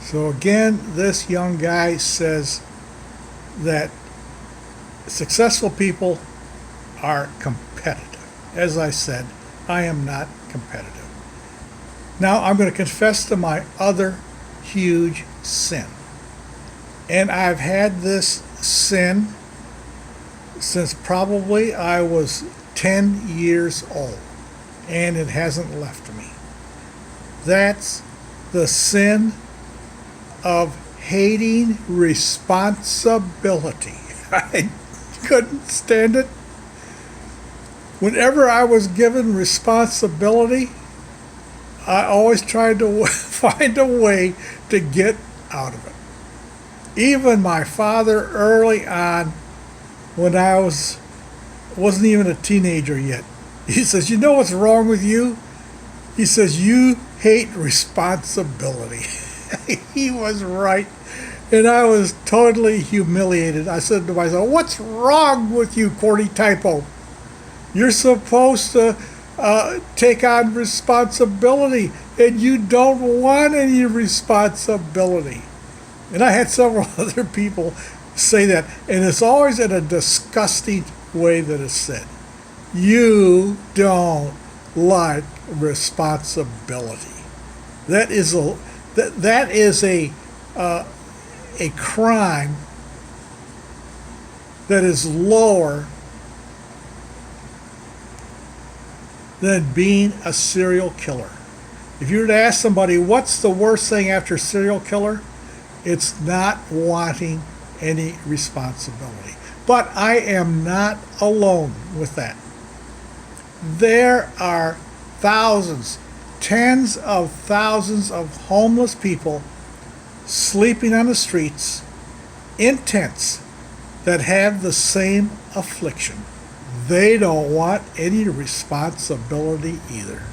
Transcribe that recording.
So again, this young guy says that successful people are competitive. As I said, I am not competitive. Now I'm going to confess to my other huge sin. And I've had this sin since probably I was 10 years old, and it hasn't left me. That's the sin of hating responsibility. I couldn't stand it. Whenever I was given responsibility, I always tried to find a way to get out of it. Even my father early on, when I wasn't even a teenager yet, he says, "You know what's wrong with you?" He says, "You hate responsibility." He was right. And I was totally humiliated. I said to myself, "What's wrong with you, Cordy Typo? You're supposed to take on responsibility, and you don't want any responsibility." And I had several other people say that, and it's always in a disgusting way that it's said. You don't like responsibility. That is a crime that is lower than being a serial killer. If you were to ask somebody what's the worst thing after a serial killer, it's not wanting any responsibility. But I am not alone with that. There are thousands, tens of thousands of homeless people sleeping on the streets in tents that have the same affliction. They don't want any responsibility either.